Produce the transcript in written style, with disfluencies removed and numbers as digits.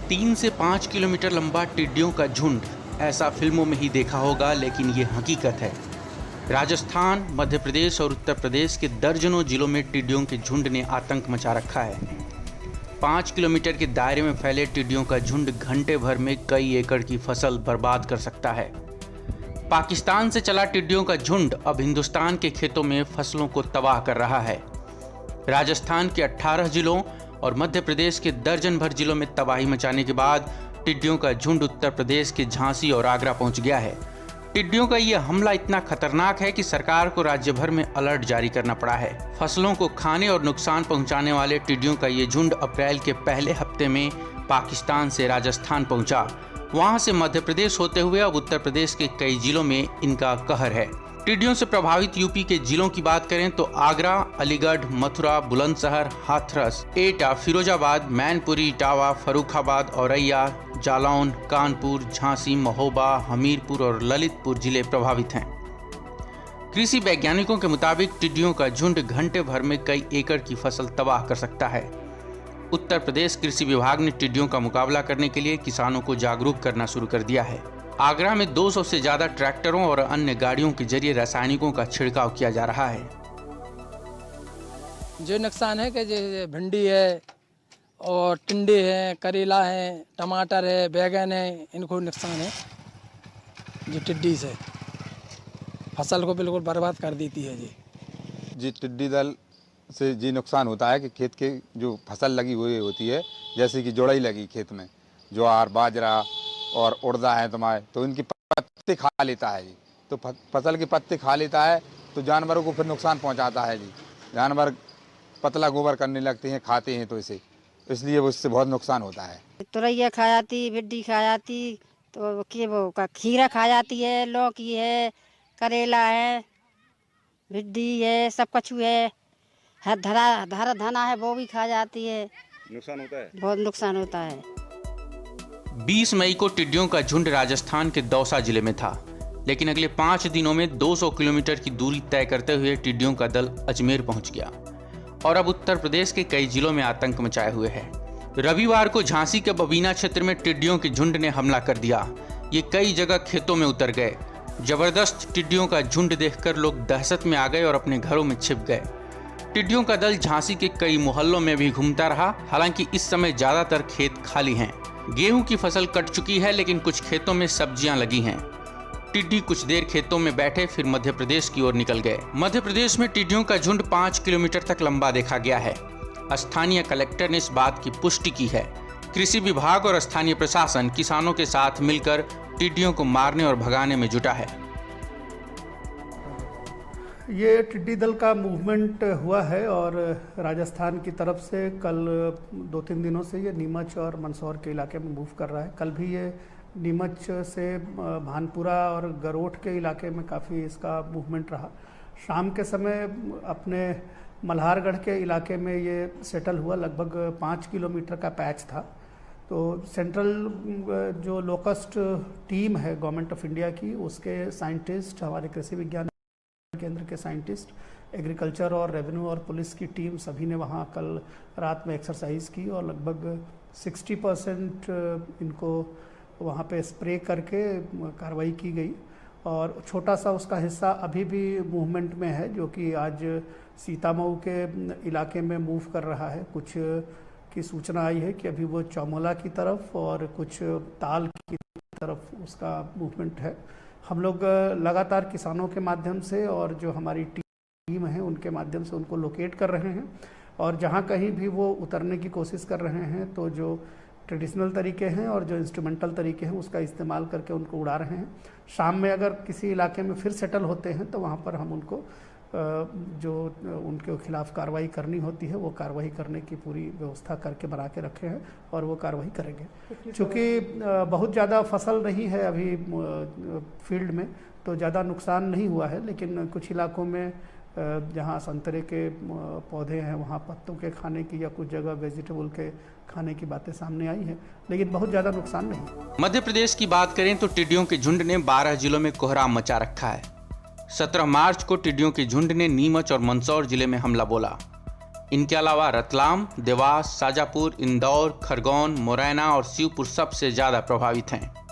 3 से 5 किलोमीटर लंबा टिड्डियों का झुंड ऐसा फिल्मों में ही देखा होगा, लेकिन ये हकीकत है। राजस्थान, मध्य प्रदेश और उत्तर प्रदेश के दर्जनों जिलों में टिड्डियों के झुंड ने आतंक मचा रखा है। 5 किलोमीटर के दायरे में फैले टिड्डियों का झुंड घंटे भर में कई एकड़ की फसल बर्बाद कर सकता है। पाकिस्तान से चला टिड्डियों का झुंड अब हिंदुस्तान के खेतों में फसलों को तबाह कर रहा है। राजस्थान के 18 जिलों और मध्य प्रदेश के दर्जन भर जिलों में तबाही मचाने के बाद टिड्डियों का झुंड उत्तर प्रदेश के झांसी और आगरा पहुंच गया है। टिड्डियों का यह हमला इतना खतरनाक है कि सरकार को राज्य भर में अलर्ट जारी करना पड़ा है। फसलों को खाने और नुकसान पहुंचाने वाले टिड्डियों का ये झुंड अप्रैल के पहले हफ्ते में पाकिस्तान से राजस्थान पहुंचा। वहां से मध्य प्रदेश होते हुए अब उत्तर प्रदेश के कई जिलों में इनका कहर है। टिड्डियों से प्रभावित यूपी के जिलों की बात करें तो आगरा, अलीगढ़, मथुरा, बुलंदशहर, हाथरस, एटा, फिरोजाबाद, मैनपुरी, इटावा, फर्रुखाबाद, औरैया, जालौन, कानपुर, झांसी, महोबा, हमीरपुर और ललितपुर जिले प्रभावित हैं। कृषि वैज्ञानिकों के मुताबिक टिड्डियों का झुंड घंटे भर में कई एकड़ की फसल तबाह कर सकता है। उत्तर प्रदेश कृषि विभाग ने टिड्डियों का मुकाबला करने के लिए किसानों को जागरूक करना शुरू कर दिया है। आगरा में 200 से ज्यादा ट्रैक्टरों और अन्य गाड़ियों के जरिए रासायनिकों का छिड़काव किया जा रहा है। जो नुकसान है कि जैसे भिंडी है और टिंडे हैं, करेला है, टमाटर है, बैगन है, इनको नुकसान है जी। टिड्डी से फसल को बिल्कुल बर्बाद कर देती है जी। टिड्डी दल से जी नुकसान होता है कि खेत के जो फसल लगी हुई होती है, जैसे कि जोड़ई लगी खेत में, ज्वार, बाजरा और उड़दा है तुम्हारे, तो इनकी पत्ते खा लेता है जी। तो फसल के पत्ते खा लेता है तो जानवरों को फिर नुकसान पहुंचाता है जी। जानवर पतला गोबर करने लगते हैं, खाते हैं, तो इसलिए उससे बहुत नुकसान होता है। तुरैया खा जाती, भिड्डी खा जाती, तो वो खीरा खा जाती है, लौकी है, करेला है, भिड्डी है, सब कछु है, धरा धना है, वो भी खा जाती है। नुकसान होता है, बहुत नुकसान होता है। 20 मई को टिड्डियों का झुंड राजस्थान के दौसा जिले में था, लेकिन अगले 5 दिनों में 200 किलोमीटर की दूरी तय करते हुए टिड्डियों का दल अजमेर पहुंच गया और अब उत्तर प्रदेश के कई जिलों में आतंक मचाए हुए है। रविवार को झांसी के बबीना क्षेत्र में टिड्डियों के झुंड ने हमला कर दिया। ये कई जगह खेतों में उतर गए। जबरदस्त टिड्डियों का झुंड देखकर लोग दहशत में आ गए और अपने घरों में छिप गए। टिड्डियों का दल झांसी के कई मोहल्लों में भी घूमता रहा। हालांकि इस समय ज्यादातर खेत खाली हैं। गेहूं की फसल कट चुकी है, लेकिन कुछ खेतों में सब्जियां लगी हैं। टिड्डी कुछ देर खेतों में बैठे, फिर मध्य प्रदेश की ओर निकल गए। मध्य प्रदेश में टिड्डियों का झुंड 5 किलोमीटर तक लंबा देखा गया है। स्थानीय कलेक्टर ने इस बात की पुष्टि की है। कृषि विभाग और स्थानीय प्रशासन किसानों के साथ मिलकर टिड्डियों को मारने और भगाने में जुटा है। ये टिड्डी दल का मूवमेंट हुआ है और राजस्थान की तरफ से कल 2-3 दिनों से ये नीमच और मंदसौर के इलाके में मूव कर रहा है। कल भी ये नीमच से भानपुरा और गरोठ के इलाके में काफ़ी इसका मूवमेंट रहा। शाम के समय अपने मल्हारगढ़ के इलाके में ये सेटल हुआ। लगभग 5 किलोमीटर का पैच था। तो सेंट्रल जो लोकस्ट टीम है गवर्नमेंट ऑफ इंडिया की, उसके साइंटिस्ट, हमारे कृषि विज्ञान केंद्र के साइंटिस्ट, एग्रीकल्चर और रेवेन्यू और पुलिस की टीम, सभी ने वहाँ कल रात में एक्सरसाइज की और लगभग 60% इनको वहाँ पे स्प्रे करके कार्रवाई की गई। और छोटा सा उसका हिस्सा अभी भी मूवमेंट में है, जो कि आज सीतामऊ के इलाके में मूव कर रहा है। कुछ की सूचना आई है कि अभी वो चौमोला की तरफ और कुछ ताल की तरफ उसका मूवमेंट है। हम लोग लगातार किसानों के माध्यम से और जो हमारी टीम है उनके माध्यम से उनको लोकेट कर रहे हैं और जहां कहीं भी वो उतरने की कोशिश कर रहे हैं तो जो ट्रेडिशनल तरीके हैं और जो इंस्ट्रूमेंटल तरीके हैं उसका इस्तेमाल करके उनको उड़ा रहे हैं। शाम में अगर किसी इलाके में फिर सेटल होते हैं तो वहाँ पर हम उनको जो उनके खिलाफ कार्रवाई करनी होती है वो कार्रवाई करने की पूरी व्यवस्था करके बना के रखे हैं और वो कार्रवाई करेंगे। चूँकि बहुत ज़्यादा फसल नहीं है अभी फील्ड में, तो ज़्यादा नुकसान नहीं हुआ है, लेकिन कुछ इलाकों में जहाँ संतरे के पौधे हैं वहाँ पत्तों के खाने की या कुछ जगह वेजिटेबल के खाने की बातें सामने आई हैं, लेकिन बहुत ज़्यादा नुकसान नहीं। मध्य प्रदेश की बात करें तो टिड्डियों के झुंड ने 12 जिलों में कोहराम मचा रखा है। 17 मार्च को टिड्डियों के झुंड ने नीमच और मंदसौर जिले में हमला बोला। इनके अलावा रतलाम, देवास, शाजापुर, इंदौर, खरगोन, मुरैना और शिवपुर सबसे ज़्यादा प्रभावित हैं।